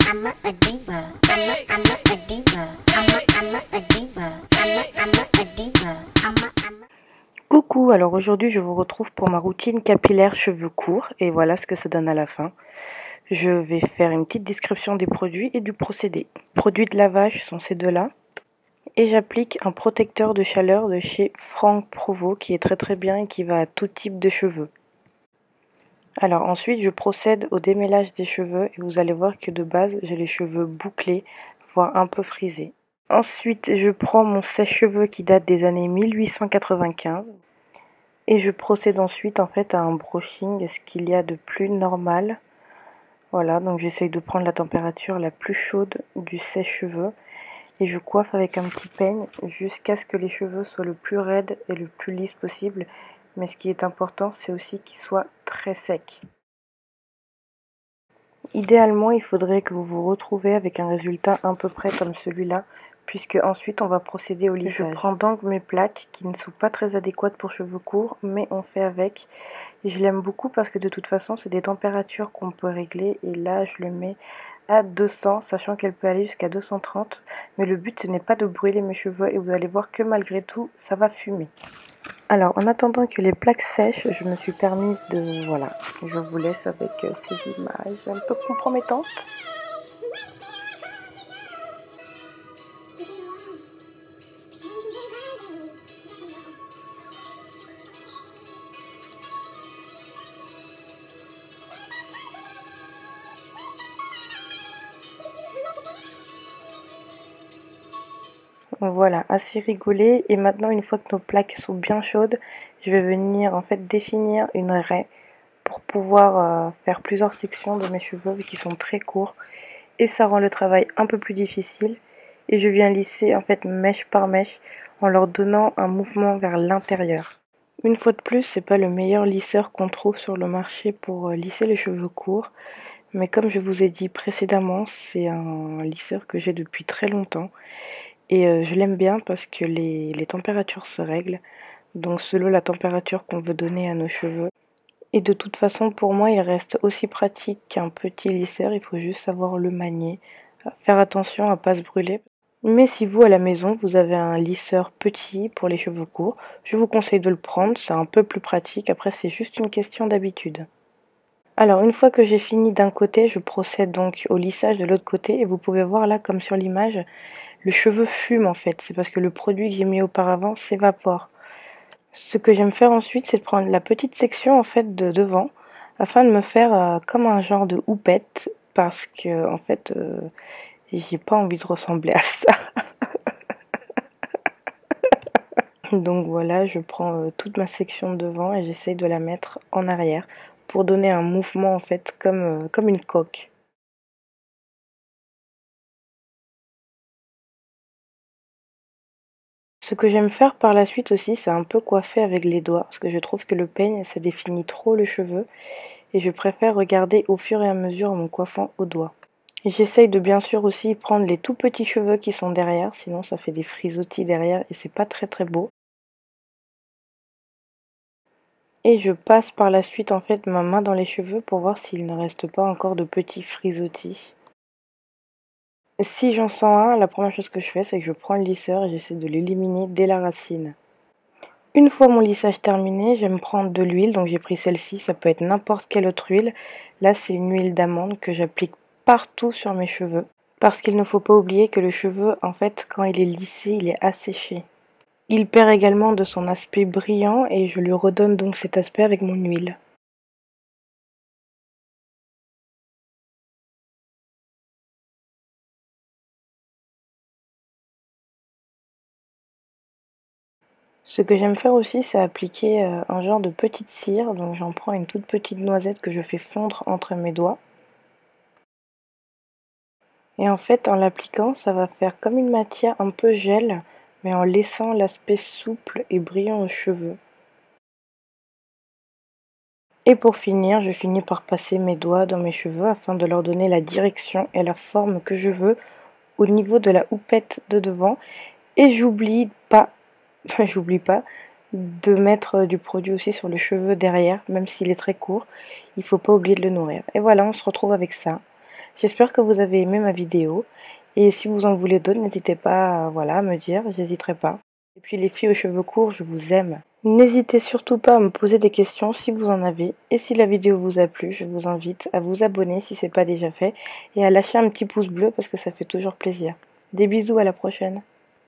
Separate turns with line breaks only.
a diva. I'm a diva. I'm a diva. I'm a diva.
Coucou, alors aujourd'hui je vous retrouve pour ma routine capillaire cheveux courts et voilà ce que ça donne à la fin. Je vais faire une petite description des produits et du procédé. Produits de lavage sont ces deux-là. Et j'applique un protecteur de chaleur de chez Franck Provo qui est très bien et qui va à tout type de cheveux. Alors ensuite je procède au démêlage des cheveux et vous allez voir que de base j'ai les cheveux bouclés, voire un peu frisés. Ensuite je prends mon sèche-cheveux qui date des années 1895 et je procède ensuite en fait à un brushing, ce qu'il y a de plus normal. Voilà, donc j'essaye de prendre la température la plus chaude du sèche-cheveux et je coiffe avec un petit peigne jusqu'à ce que les cheveux soient le plus raides et le plus lisses possible. Mais ce qui est important, c'est aussi qu'ils soient très secs. Idéalement, il faudrait que vous vous retrouviez avec un résultat à peu près comme celui-là, puisque ensuite on va procéder au lissage. Je prends donc mes plaques qui ne sont pas très adéquates pour cheveux courts, mais on fait avec. Et je l'aime beaucoup parce que de toute façon, c'est des températures qu'on peut régler. Et là, je le mets à 200, sachant qu'elle peut aller jusqu'à 230. Mais le but, ce n'est pas de brûler mes cheveux et vous allez voir que malgré tout, ça va fumer. Alors, en attendant que les plaques sèchent, je me suis permise de... Voilà, je vous laisse avec ces images un peu compromettantes. Voilà, assez rigolé. Et maintenant, une fois que nos plaques sont bien chaudes, je vais venir en fait définir une raie pour pouvoir faire plusieurs sections de mes cheveux qui sont très courts. Et ça rend le travail un peu plus difficile. Et je viens lisser en fait mèche par mèche en leur donnant un mouvement vers l'intérieur. Une fois de plus, c'est pas le meilleur lisseur qu'on trouve sur le marché pour lisser les cheveux courts. Mais comme je vous ai dit précédemment, c'est un lisseur que j'ai depuis très longtemps. Et je l'aime bien parce que les températures se règlent, donc selon la température qu'on veut donner à nos cheveux. Et de toute façon, pour moi, il reste aussi pratique qu'un petit lisseur, il faut juste savoir le manier, faire attention à ne pas se brûler. Mais si vous, à la maison, vous avez un lisseur petit pour les cheveux courts, je vous conseille de le prendre, c'est un peu plus pratique, après c'est juste une question d'habitude. Alors une fois que j'ai fini d'un côté, je procède donc au lissage de l'autre côté, et vous pouvez voir là, comme sur l'image, le cheveu fume en fait, c'est parce que le produit que j'ai mis auparavant s'évapore. Ce que j'aime faire ensuite, c'est de prendre la petite section en fait de devant, afin de me faire comme un genre de houppette, parce que en fait, j'ai pas envie de ressembler à ça. Donc voilà, je prends toute ma section de devant et j'essaye de la mettre en arrière, pour donner un mouvement en fait comme une coque. Ce que j'aime faire par la suite aussi, c'est un peu coiffer avec les doigts, parce que je trouve que le peigne, ça définit trop le cheveu, et je préfère regarder au fur et à mesure en me coiffant au doigt. Et j'essaye de bien sûr aussi prendre les tout petits cheveux qui sont derrière, sinon ça fait des frisottis derrière et c'est pas très beau. Et je passe par la suite en fait ma main dans les cheveux pour voir s'il ne reste pas encore de petits frisottis. Si j'en sens un, la première chose que je fais, c'est que je prends le lisseur et j'essaie de l'éliminer dès la racine. Une fois mon lissage terminé, j'aime prendre de l'huile, donc j'ai pris celle-ci, ça peut être n'importe quelle autre huile. Là, c'est une huile d'amande que j'applique partout sur mes cheveux. Parce qu'il ne faut pas oublier que le cheveu, en fait, quand il est lissé, il est asséché. Il perd également de son aspect brillant et je lui redonne donc cet aspect avec mon huile. Ce que j'aime faire aussi, c'est appliquer un genre de petite cire. Donc j'en prends une toute petite noisette que je fais fondre entre mes doigts. Et en fait, en l'appliquant, ça va faire comme une matière un peu gel, mais en laissant l'aspect souple et brillant aux cheveux. Et pour finir, je finis par passer mes doigts dans mes cheveux afin de leur donner la direction et la forme que je veux au niveau de la houppette de devant. Et j'oublie pas de mettre du produit aussi sur le cheveu derrière, même s'il est très court. Il faut pas oublier de le nourrir. Et voilà, on se retrouve avec ça. J'espère que vous avez aimé ma vidéo. Et si vous en voulez d'autres, n'hésitez pas à me dire, j'hésiterai pas. Et puis les filles aux cheveux courts, je vous aime. N'hésitez surtout pas à me poser des questions si vous en avez. Et si la vidéo vous a plu, je vous invite à vous abonner si ce n'est pas déjà fait. Et à lâcher un petit pouce bleu parce que ça fait toujours plaisir. Des bisous, à la prochaine.